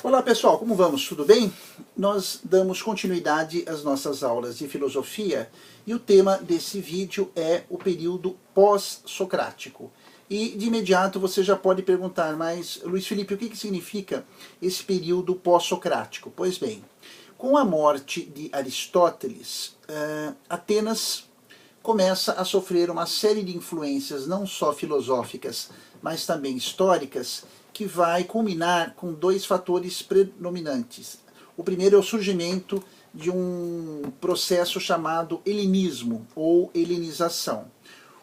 Olá pessoal, como vamos? Tudo bem? Nós damos continuidade às nossas aulas de filosofia e o tema desse vídeo é o período pós-socrático. E de imediato você já pode perguntar, mas Luiz Felipe, o que significa esse período pós-socrático? Pois bem, com a morte de Aristóteles, Atenas começa a sofrer uma série de influências não só filosóficas, mas também históricas, que vai culminar com dois fatores predominantes. O primeiro é o surgimento de um processo chamado helenismo ou helenização.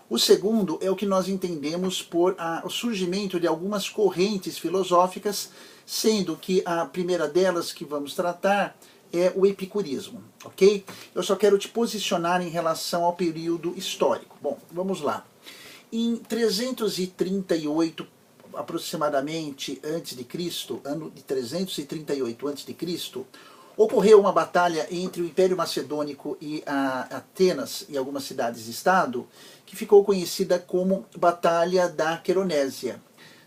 O segundo é o que nós entendemos por o surgimento de algumas correntes filosóficas, sendo que a primeira delas que vamos tratar é o epicurismo, ok? Eu só quero te posicionar em relação ao período histórico. Bom, vamos lá. Em 338 aproximadamente antes de Cristo, ano de 338 antes de Cristo, ocorreu uma batalha entre o Império Macedônico e Atenas e algumas cidades-estado, que ficou conhecida como Batalha da Queronésia.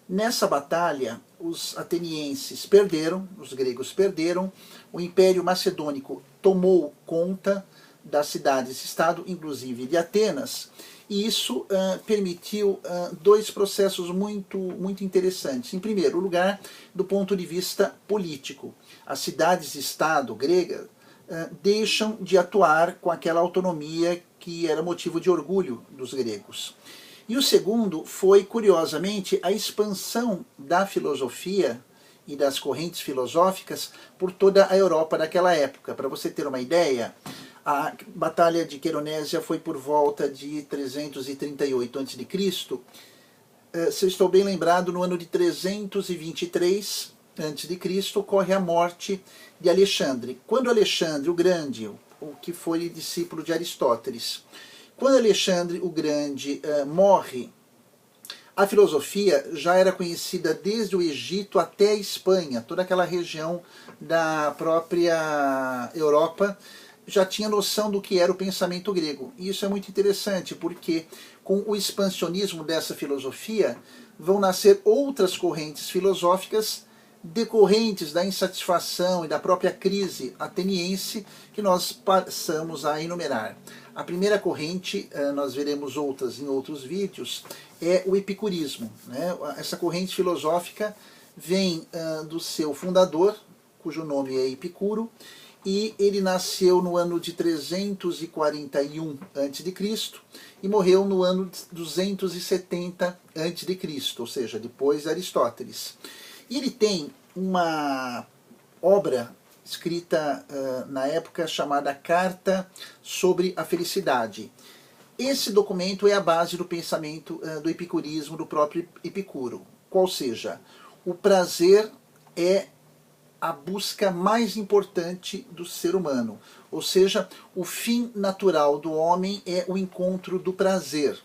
Nessa batalha, os atenienses perderam, os gregos perderam, o Império Macedônico tomou conta das cidades-estado, inclusive de Atenas, e isso permitiu dois processos muito interessantes. Em primeiro lugar, do ponto de vista político. As cidades-estado gregas deixam de atuar com aquela autonomia que era motivo de orgulho dos gregos. E o segundo foi, curiosamente, a expansão da filosofia e das correntes filosóficas por toda a Europa daquela época. Para você ter uma ideia, a Batalha de Queronésia foi por volta de 338 a.C. Se eu estou bem lembrado, no ano de 323 a.C. ocorre a morte de Alexandre. Quando Alexandre o Grande, o que foi discípulo de Aristóteles, quando Alexandre o Grande morre, a filosofia já era conhecida desde o Egito até a Espanha, toda aquela região da própria Europa já tinha noção do que era o pensamento grego. E isso é muito interessante, porque com o expansionismo dessa filosofia vão nascer outras correntes filosóficas decorrentes da insatisfação e da própria crise ateniense que nós passamos a enumerar. A primeira corrente, nós veremos outras em outros vídeos, é o epicurismo. Essa corrente filosófica vem do seu fundador, cujo nome é Epicuro, e ele nasceu no ano de 341 a.C. e morreu no ano de 270 a.C., ou seja, depois de Aristóteles. E ele tem uma obra escrita na época chamada Carta sobre a Felicidade. Esse documento é a base do pensamento do epicurismo do próprio Epicuro. Qual seja, o prazer é a busca mais importante do ser humano. Ou seja, o fim natural do homem é o encontro do prazer.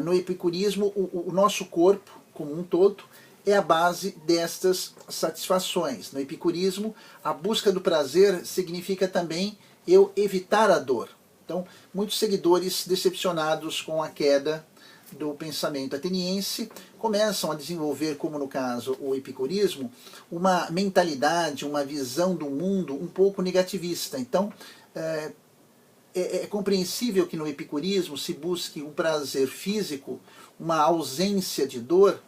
No epicurismo, o nosso corpo, como um todo, é a base destas satisfações. No epicurismo, a busca do prazer significa também eu evitar a dor. Então, muitos seguidores decepcionados com a queda do pensamento ateniense começam a desenvolver, como no caso o epicurismo, uma mentalidade, uma visão do mundo um pouco negativista. Então, é compreensível que no epicurismo se busque um prazer físico, uma ausência de dor,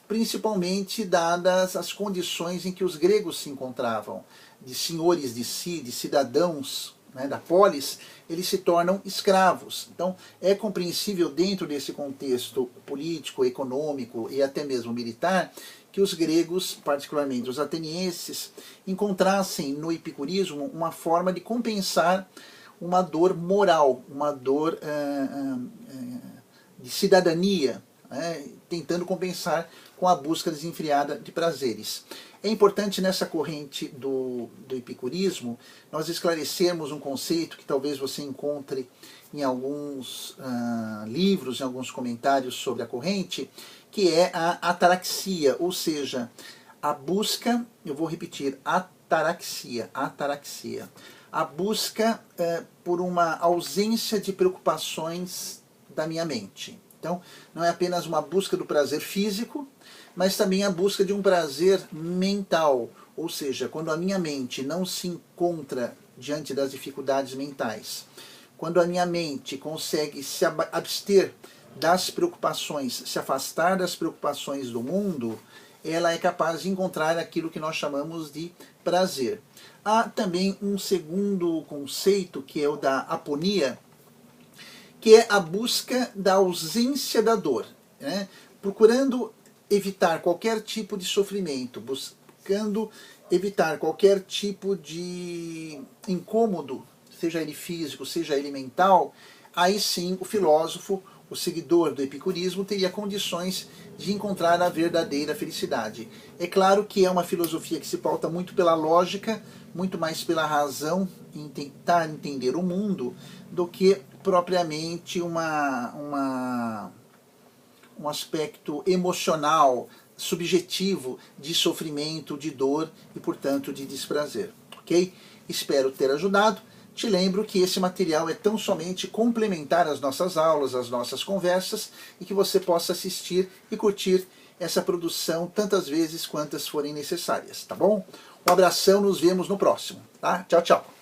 principalmente dadas as condições em que os gregos se encontravam, de senhores de si, de cidadãos, da polis, eles se tornam escravos. Então é compreensível dentro desse contexto político, econômico e até mesmo militar, que os gregos, particularmente os atenienses, encontrassem no epicurismo uma forma de compensar uma dor moral, uma dor de cidadania, tentando compensar com a busca desenfreada de prazeres. É importante nessa corrente do epicurismo nós esclarecermos um conceito que talvez você encontre em alguns livros, em alguns comentários sobre a corrente, que é a ataraxia, ou seja, a busca, eu vou repetir, ataraxia, a busca por uma ausência de preocupações da minha mente. Então, não é apenas uma busca do prazer físico, mas também a busca de um prazer mental, ou seja, quando a minha mente não se encontra diante das dificuldades mentais, quando a minha mente consegue se abster das preocupações, se afastar das preocupações do mundo, ela é capaz de encontrar aquilo que nós chamamos de prazer. Há também um segundo conceito, que é o da aponia, que é a busca da ausência da dor, né? Procurando evitar qualquer tipo de sofrimento, buscando evitar qualquer tipo de incômodo, seja ele físico, seja ele mental. Aí sim o filósofo, o seguidor do epicurismo, teria condições de encontrar a verdadeira felicidade. É claro que é uma filosofia que se pauta muito pela lógica, muito mais pela razão, em tentar entender o mundo, do que propriamente um aspecto emocional, subjetivo, de sofrimento, de dor e, portanto, de desprazer. Ok? Espero ter ajudado. Te lembro que esse material é tão somente complementar às nossas aulas, às nossas conversas, e que você possa assistir e curtir essa produção tantas vezes quantas forem necessárias, tá bom? Um abração, nos vemos no próximo, tá? Tchau, tchau!